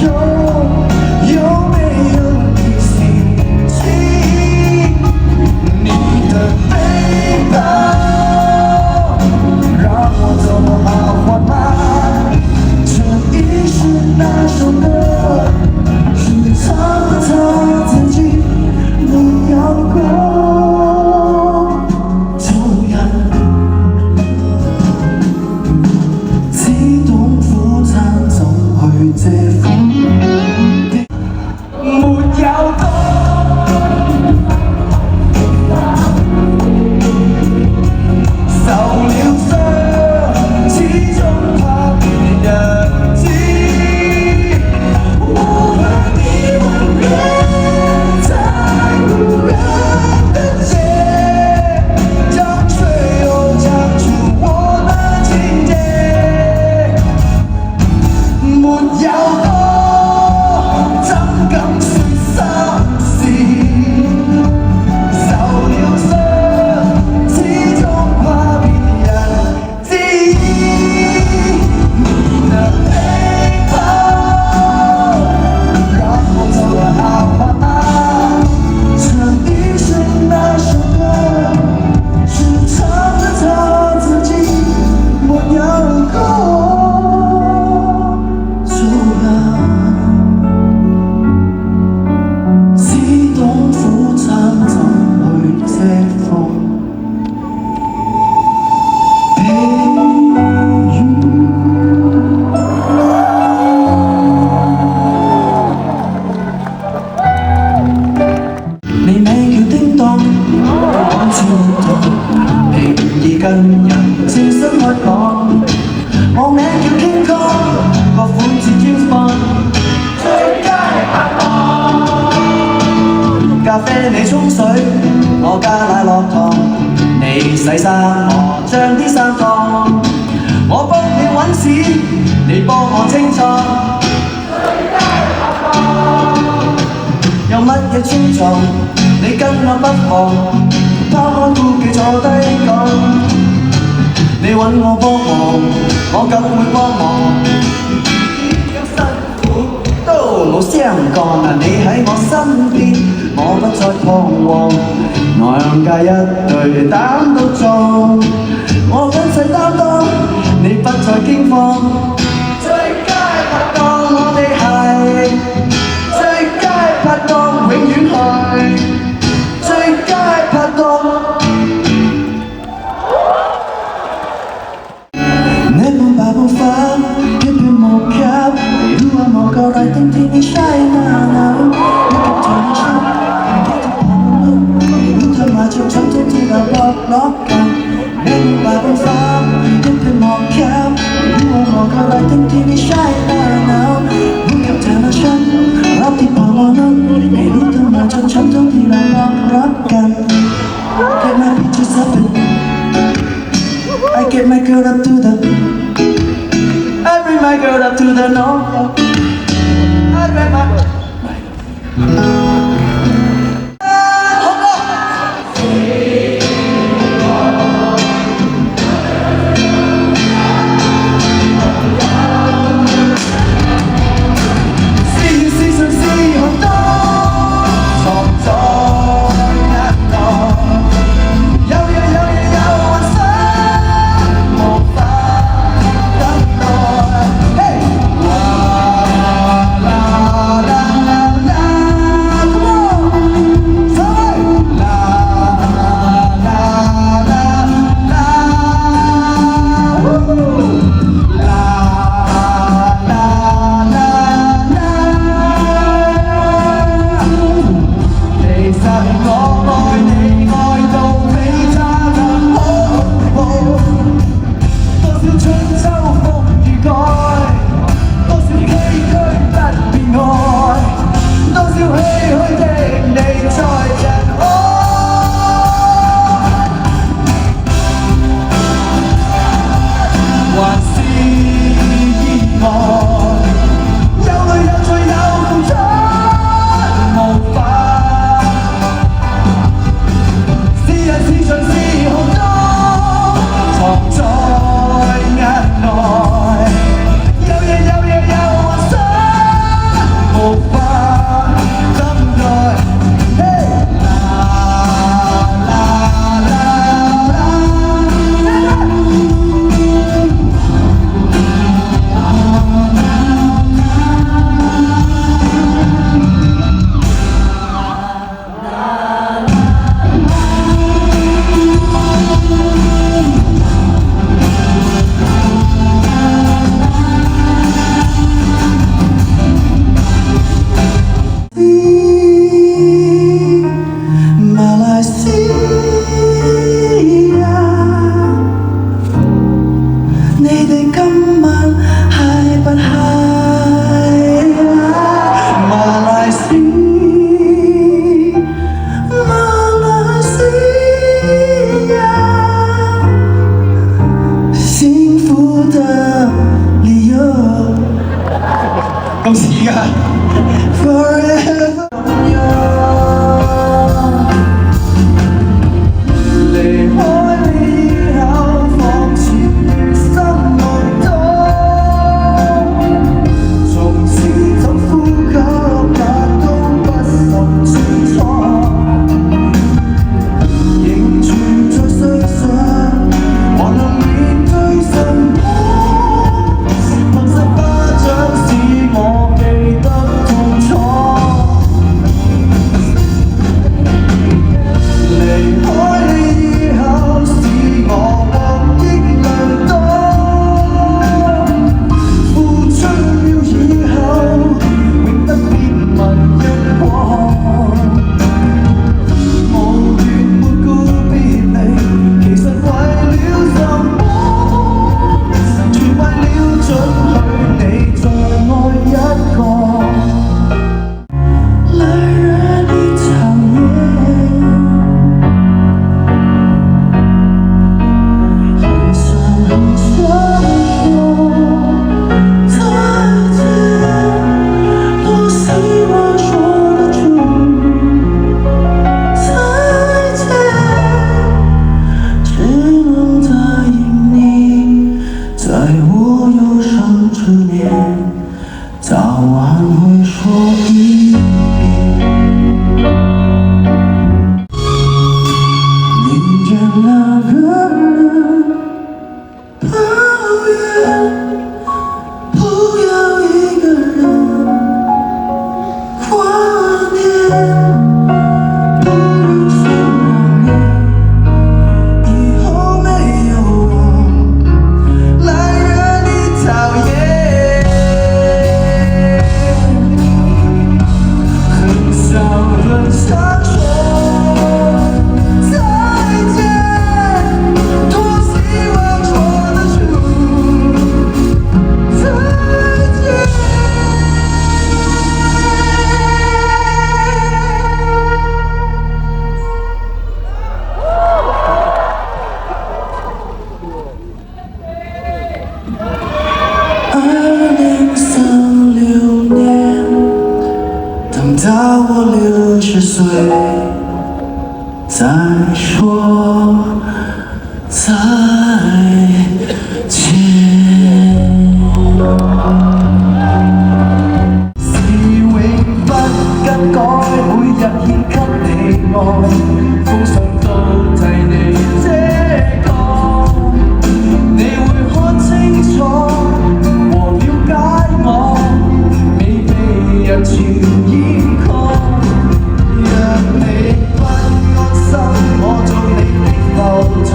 有没有你心情？你的背包让我走得好缓慢，这一是那首歌，是唱的他自己，不要过走远。自動苦撐走去這風的沒有多受了傷，始終怕別人知。我怕你吻別在無人的街，將水又唱出我的情節。沒有多，怎敢說心事？受了傷，始終怕別人知。你的背包讓我走得好緩慢，這一是那首歌，是唱的他自己，沒有過走遠。自動苦撐走去這風疲雨。你名叫叮當，講超堂，你願意跟人正身開講。我名叫 King Kong，個款似 James Bond，最佳拍檔。咖啡你沖水，我加奶落糖，你洗衫我將啲衫燙，我幫你揾屎，你幫我清倉。有乜嘢穿撞，你跟我不妨，拋開顧忌坐低講。你揾我幫忙，我梗會幫忙。有辛苦都冇相干，你喺我身邊，我不再彷徨。2加1對膽都壯，我緊細擔當，你不再驚慌。最佳拍檔，我哋係最佳拍檔，永遠係最佳拍檔。Never bubble fun, keep it more cap. You are more girl, I think you shy now. You can turn it up, get the bubble. You turn my chum chum to the rock. Never bubble fun, keep it more cap. You are more girl, I think you shy now. You can turn it up, rock the bubble. You turn my chum chum to the rock. Get my bitches up and I get my girl up to the, I bring my girl up to the north. I bring my 㗎。Forever 離開你以後，仿似於心夢中，從此怎呼吸也都不甚清楚，仍存在世上，還能面對什麼？噴十巴掌使我記得痛楚。離開你以後，使我獲益良多。付出了以後，永不必問因果。無緣沒告別離，其實為了什麼？全為了准許你再愛一個。來日一場夜。很想說再見，多希望說得出再見，只能答應你，在我憂傷之年，早晚會說一遍。寧願兩個人抱怨，不要一個人掛念，不忍心讓你以後沒有我，來惹你討厭。很想說再見，多希望說得出再見。2036年，等到我60歲，再說再見。是永不更改，每日獻給你愛，奉上都替你遮蓋。你會看清楚和了解我，未被人全掩蓋。若你不安心，我做你的後台，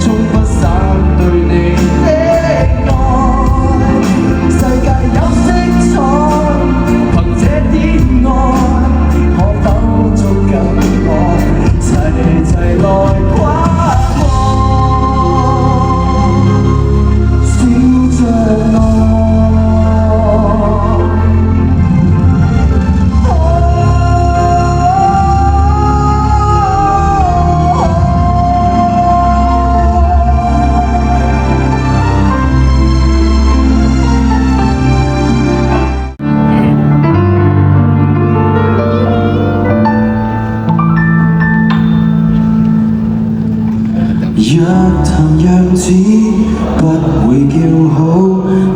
從不反對你的愛。世界有色彩，憑這點愛，可否捉緊我，齊齊來跨過，笑着愛。若談樣子不會叫好，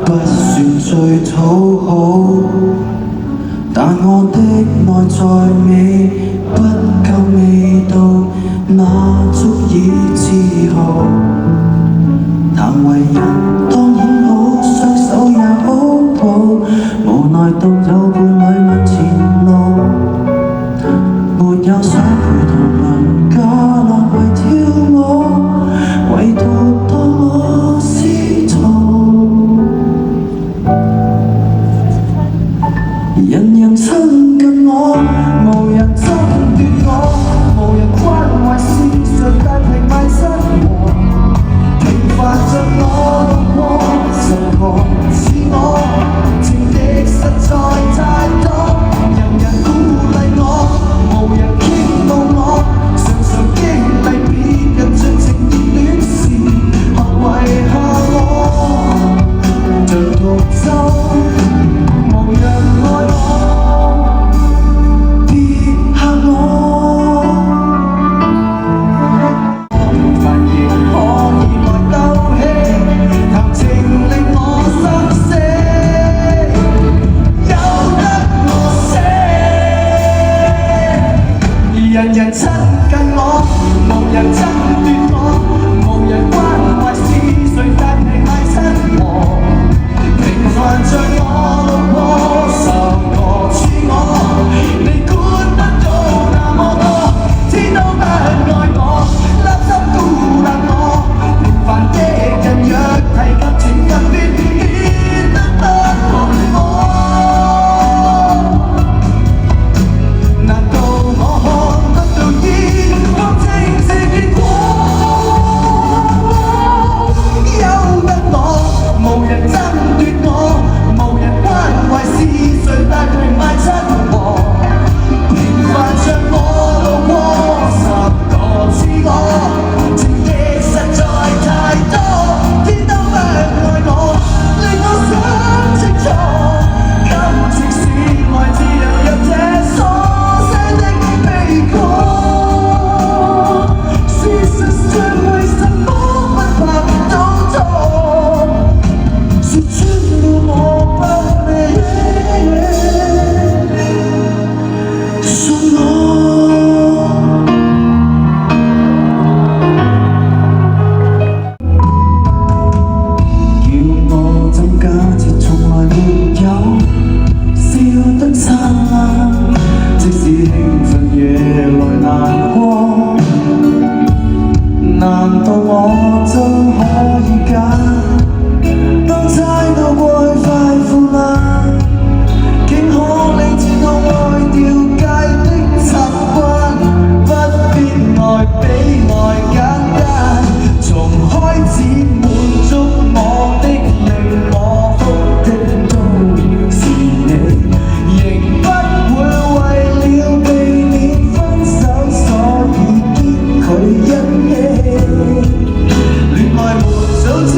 不算最討好，但我的內在美不夠味道，那足以自豪。談為人當然好，雙手也好抱，無奈獨有伴侶問前路，沒有想陪同鄰家樂為跳舞。唯獨當我思途，人人親近我，無人爭奪我，無人關懷事實，但係賣身和平凡着我路過，誰何似我，情敵實在太多，人人鼓勵我，無人傾慕我，常常經歷別人盡情熱戀時，學為下我像獨奏，無人愛。大平賣親和，平凡像我路過10個似我，情意實在太多，天都不愛我，令我想清楚，今即使愛只有這所寫的悲歌，事實上為什麼不拍到錯？說穿了我不理，信我。叫我怎假設從來沒有笑得燦爛，即使興奮夜來難過，難道我真可以揀？當猜到過去快腐爛，竟可理智到愛掉戒的習慣，不必愛比愛簡單，從開始滿足我的令我哭的都是你，仍不會為了避免分手，所以堅拒一起，戀愛沒早知。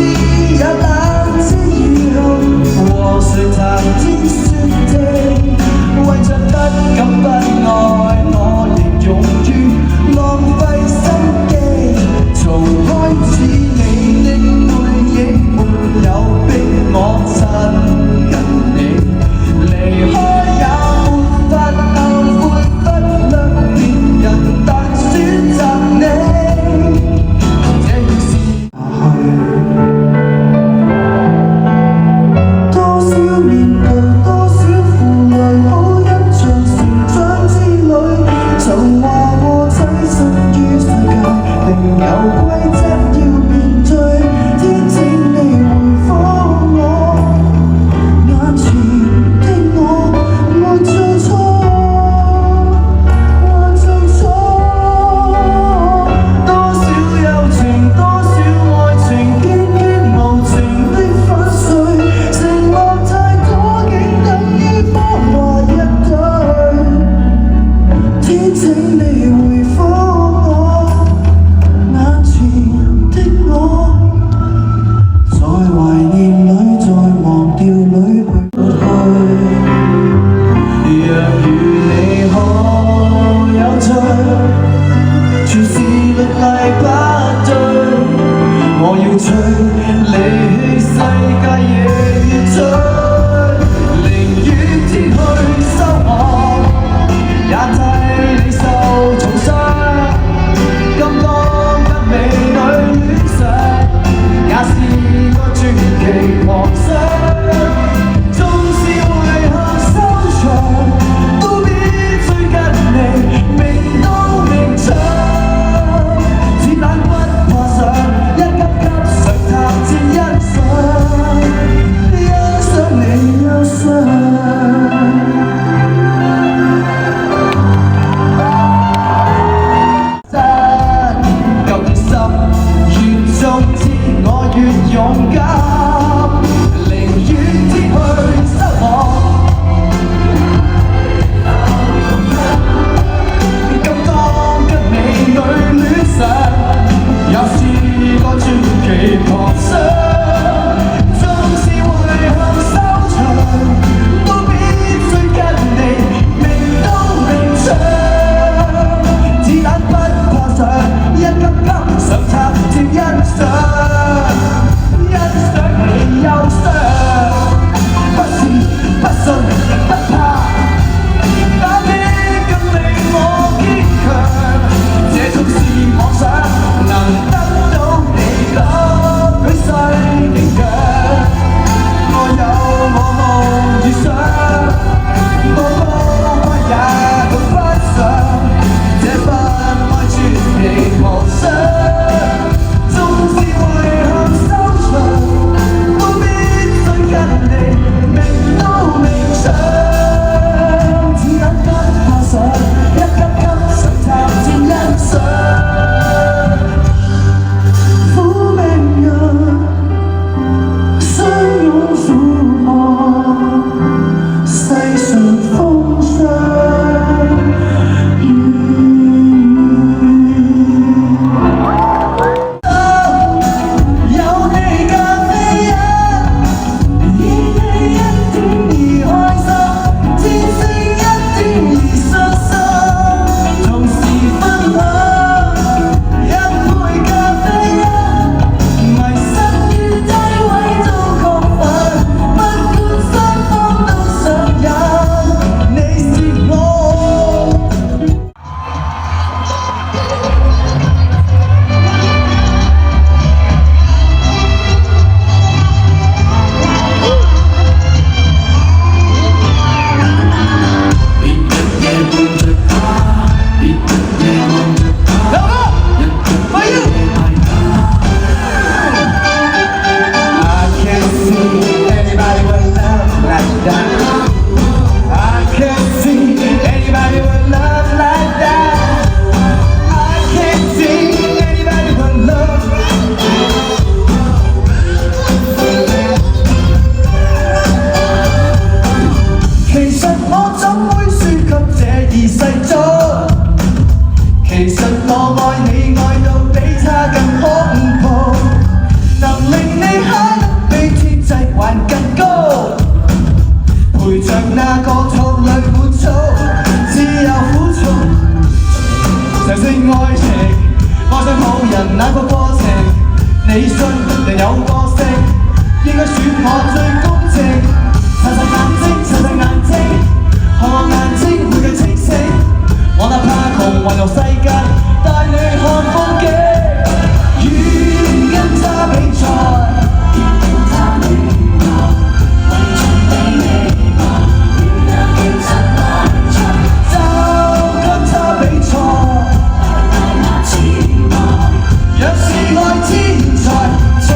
個痛裏滿足，只有苦衷。常說愛情，愛上某人那個過程，你信人有個性，應該選我最公正。擦擦眼睛，擦擦眼睛，看我眼睛會更清醒。我哪怕窮環遊世界，帶你看風景。願跟他比賽，願跟他戀愛，為盡你未來，要讓現實內在。就跟他比賽，大那痴愛，若是愛天才，請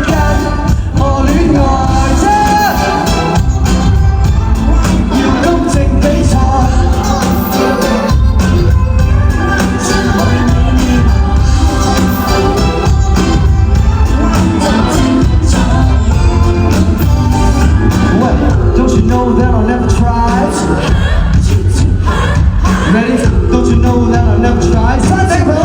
跟我戀愛。Know that I'll never try. Ready? Don't you know that I'll never try? Sunday, bro.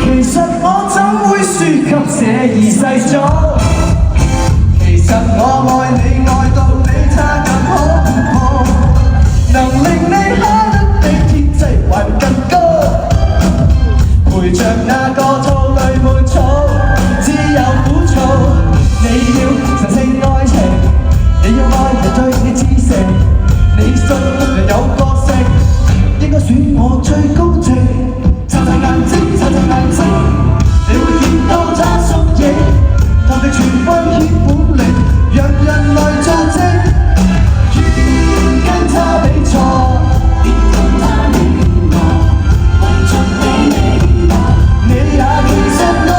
其實我怎會輸給這二世祖？其實我愛你愛到比他更恐怖，能令你蝦得比天際還更高。陪着那個套裏滿草，只有苦燥。你要神聖愛情，你要愛人對你至誠，你信人有個性，應該選我最公正。擦擦眼睛，擦擦眼睛，你會見到他縮影，他的全威顯本領，讓人來作證。願跟他比賽，願跟他戀愛，為盡你未來。你也其實愛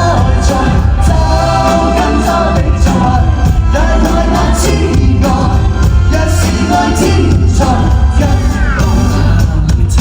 在，就跟他比賽，也太難痴愛，若是愛天才，跟我比賽。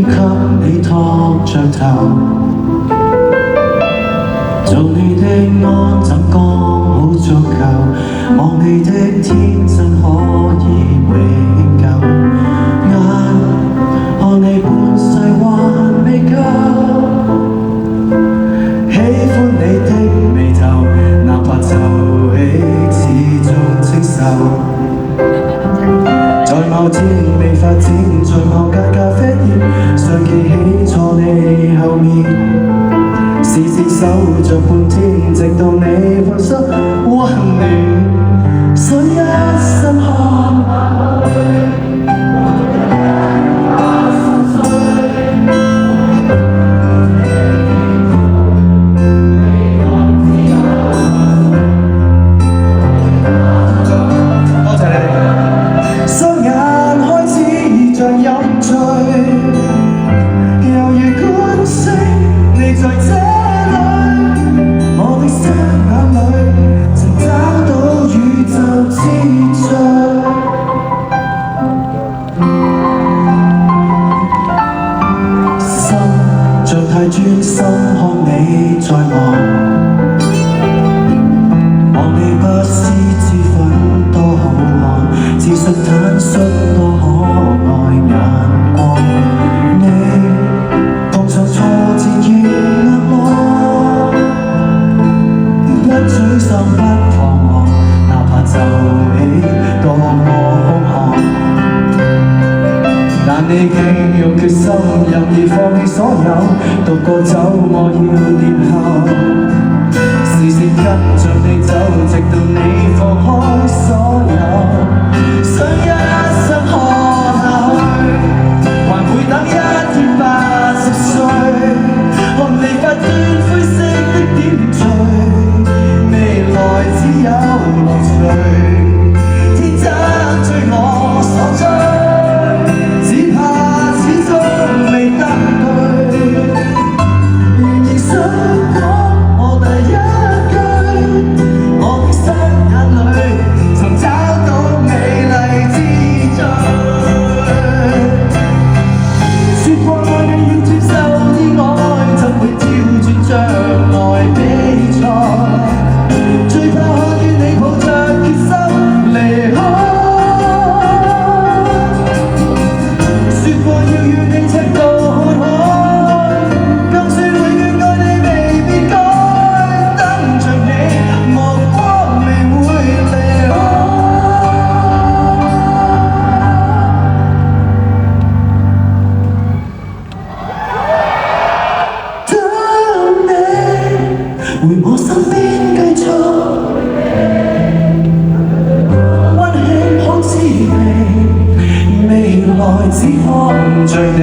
給你托着頭，做你的安枕剛好足夠，望你的天真可以永久，眼看你半世還未夠，喜歡你的眉頭，哪怕皺起始終清秀，在某天未發展，在某間咖啡店，想記起坐你後面，視線守着半天，直到你放手溫暖，想一生看下去。太專心看你在望，望你不思之粉多好看，自信坦率多可愛眼光，你碰上挫折亦壓我，不沮喪不彷徨，哪怕皺起多麼兇悍，但你竟用決心任意放棄所有，獨個走我要殿後，視線跟着你走，直到你放開所有，想一生看下去，還會等一天80歲，看你不斷灰色的點綴，未來只有樂趣，天真追我所追。回我身邊繼續溫馨好滋味，未來只看着你。